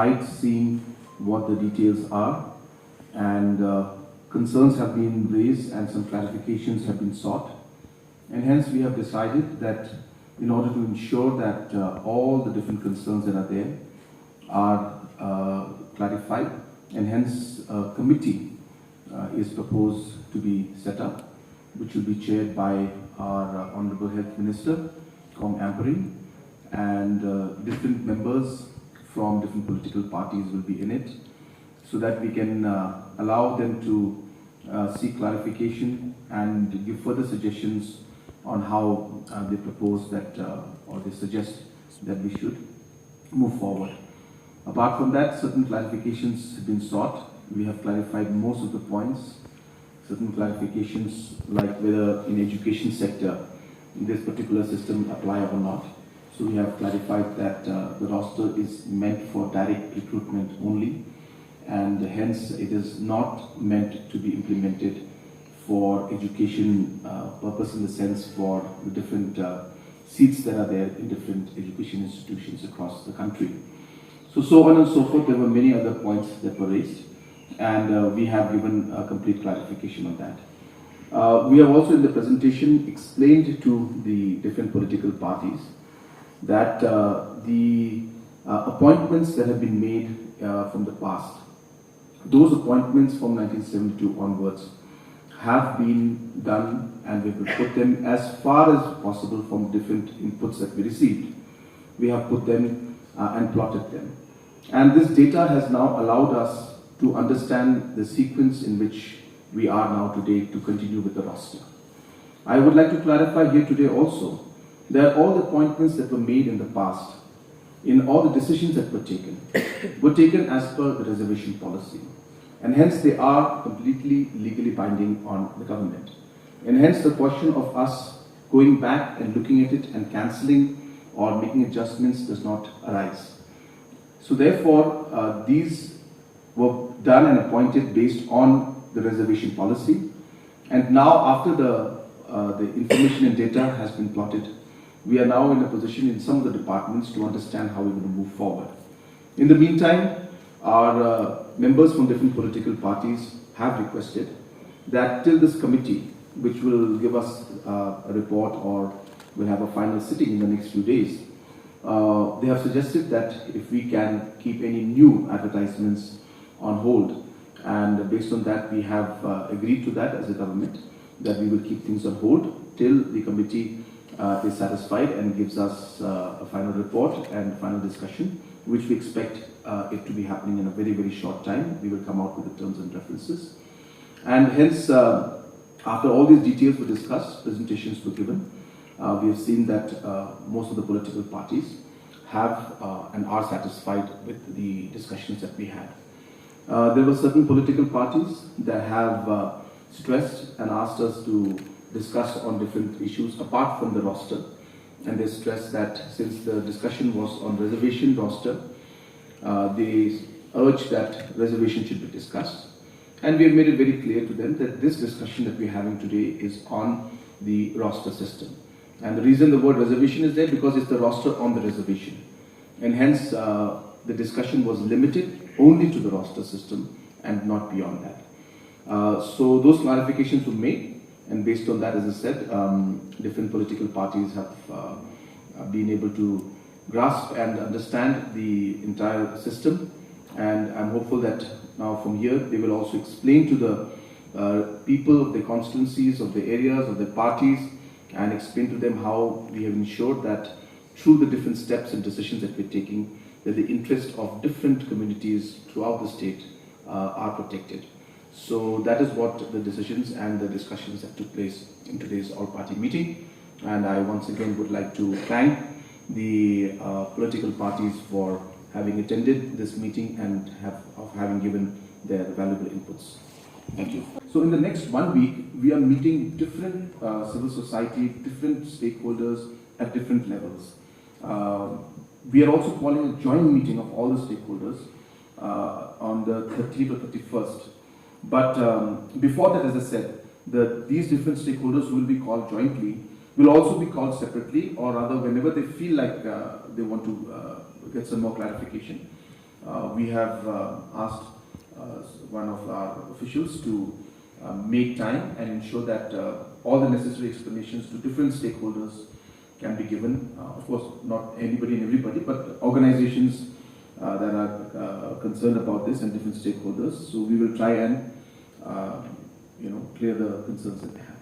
tried seeing what the details are, and concerns have been raised and some clarifications have been sought. And hence we have decided that in order to ensure that all the different concerns that are there are clarified, and hence a committee is proposed to be set up, which will be chaired by our Honorable Health Minister, Komiti, and different members from different political parties will be in it, so that we can allow them to seek clarification and give further suggestions on how they propose that or they suggest that we should move forward. Apart from that, certain clarifications have been sought. We have clarified most of the points. Certain clarifications like whether in education sector this particular system apply or not. So we have clarified that the roster is meant for direct recruitment only, and hence it is not meant to be implemented for education purpose, in the sense for the different seats that are there in different education institutions across the country. So on and so forth. There were many other points that were raised, and we have given a complete clarification on that. We have also in the presentation explained to the different political parties that the appointments that have been made from the past, those appointments from 1972 onwards, have been done, and we will put them as far as possible from different inputs that we received. We have put them and plotted them. And this data has now allowed us to understand the sequence in which we are now today to continue with the roster. I would like to clarify here today also that all the appointments that were made in the past, in all the decisions that were taken as per the reservation policy. And hence they are completely legally binding on the government. And hence the question of us going back and looking at it and cancelling or making adjustments does not arise. So therefore, these were done and appointed based on the reservation policy. And now after the information and data has been plotted, we are now in a position in some of the departments to understand how we're going to move forward. In the meantime, our members from different political parties have requested that till this committee, which will give us a report or will have a final sitting in the next few days, they have suggested that if we can keep any new advertisements on hold, and based on that we have agreed to that as a government, that we will keep things on hold till the committee is satisfied and gives us a final report and final discussion, which we expect it to be happening in a very, very short time. We will come out with the terms and references. And hence, after all these details were discussed, presentations were given, we have seen that most of the political parties have and are satisfied with the discussions that we had. There were certain political parties that have stressed and asked us to discuss on different issues apart from the roster, and they stressed that since the discussion was on reservation roster, they urged that reservation should be discussed, and we have made it very clear to them that this discussion that we're having today is on the roster system. And the reason the word reservation is there, because it's the roster on the reservation, and hence the discussion was limited only to the roster system and not beyond that. So those clarifications were made, and based on that, as I said, different political parties have been able to grasp and understand the entire system, and I'm hopeful that now from here they will also explain to the people of the constituencies, of the areas, of the parties, and explain to them how we have ensured that through the different steps and decisions that we're taking, that the interests of different communities throughout the state are protected. So that is what the decisions and the discussions that took place in today's all-party meeting. And I once again would like to thank the political parties for having attended this meeting and having given their valuable inputs. Thank you. So in the next 1 week, we are meeting different civil society, different stakeholders at different levels. We are also calling a joint meeting of all the stakeholders on the 30th or 31st. But before that, as I said, these different stakeholders will be called jointly, will also be called separately, or rather whenever they feel like they want to get some more clarification. we have asked one of our officials to make time and ensure that all the necessary explanations to different stakeholders can be given. Of course, not anybody and everybody, but organizations that are concerned about this and different stakeholders. So we will try and clear the concerns that they have.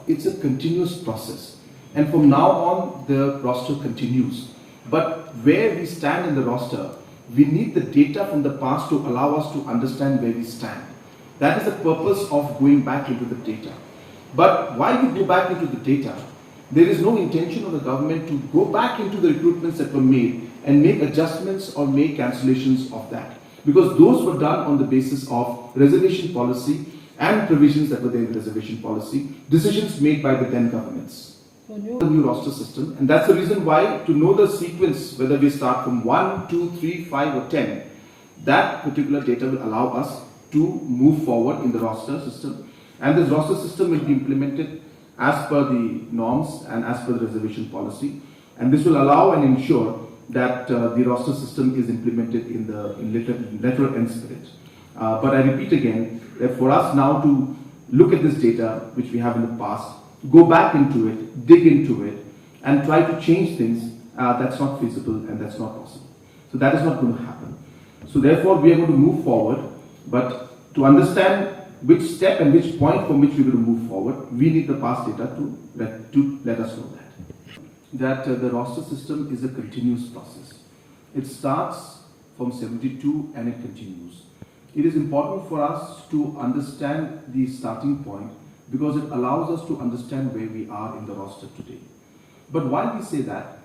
It's a continuous process, and from now on the roster continues. But where we stand in the roster, we need the data from the past to allow us to understand where we stand. That is the purpose of going back into the data. But while we go back into the data, there is no intention of the government to go back into the recruitments that were made and make adjustments or make cancellations of that. Because those were done on the basis of reservation policy and provisions that were there in the reservation policy, decisions made by the then governments. The new roster system, and that's the reason why, to know the sequence, whether we start from 1, 2, 3, 5 or 10, that particular data will allow us to move forward in the roster system. And this roster system will be implemented as per the norms and as per the reservation policy. And this will allow and ensure that the roster system is implemented in letter and spirit. But I repeat again, that for us now to look at this data, which we have in the past, go back into it, dig into it, and try to change things, that's not feasible and that's not possible. So that is not going to happen. So therefore, we are going to move forward, but to understand which step and which point from which we're going to move forward, we need the past data to let us know that the roster system is a continuous process. It starts from 72 and it continues. It is important for us to understand the starting point because it allows us to understand where we are in the roster today. But while we say that,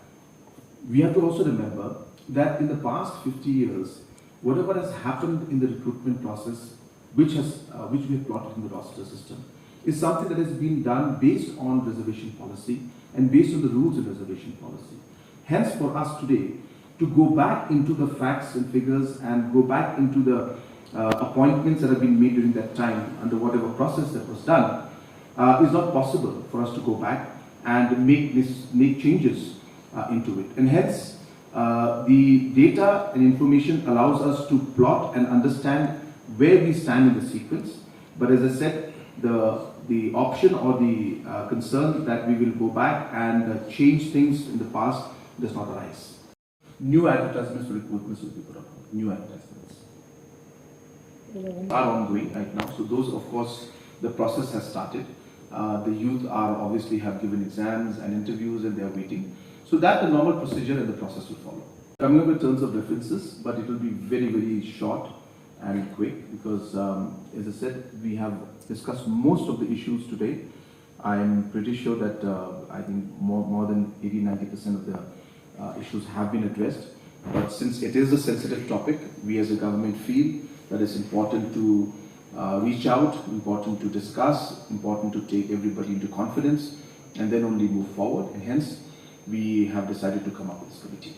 we have to also remember that in the past 50 years, whatever has happened in the recruitment process, which we have plotted in the roster system, is something that has been done based on reservation policy and based on the rules of reservation policy. Hence, for us today, to go back into the facts and figures and go back into the appointments that have been made during that time under whatever process that was done, is not possible for us to go back and make changes into it. And hence, the data and information allows us to plot and understand where we stand in the sequence. But as I said, the option or the concern that we will go back and change things in the past does not arise. New advertisements for recruitments will be put up. New advertisements are ongoing right now. So those, of course, the process has started. The youth obviously have given exams and interviews and they are waiting. So that the normal procedure and the process will follow. Coming up with terms of references, but it will be very, very short and quick because, as I said, we have discussed most of the issues today. I'm pretty sure that I think more than 80-90% of the issues have been addressed. But since it is a sensitive topic, we as a government feel that it's important to reach out, important to discuss, important to take everybody into confidence and then only move forward. And hence, we have decided to come up with this committee.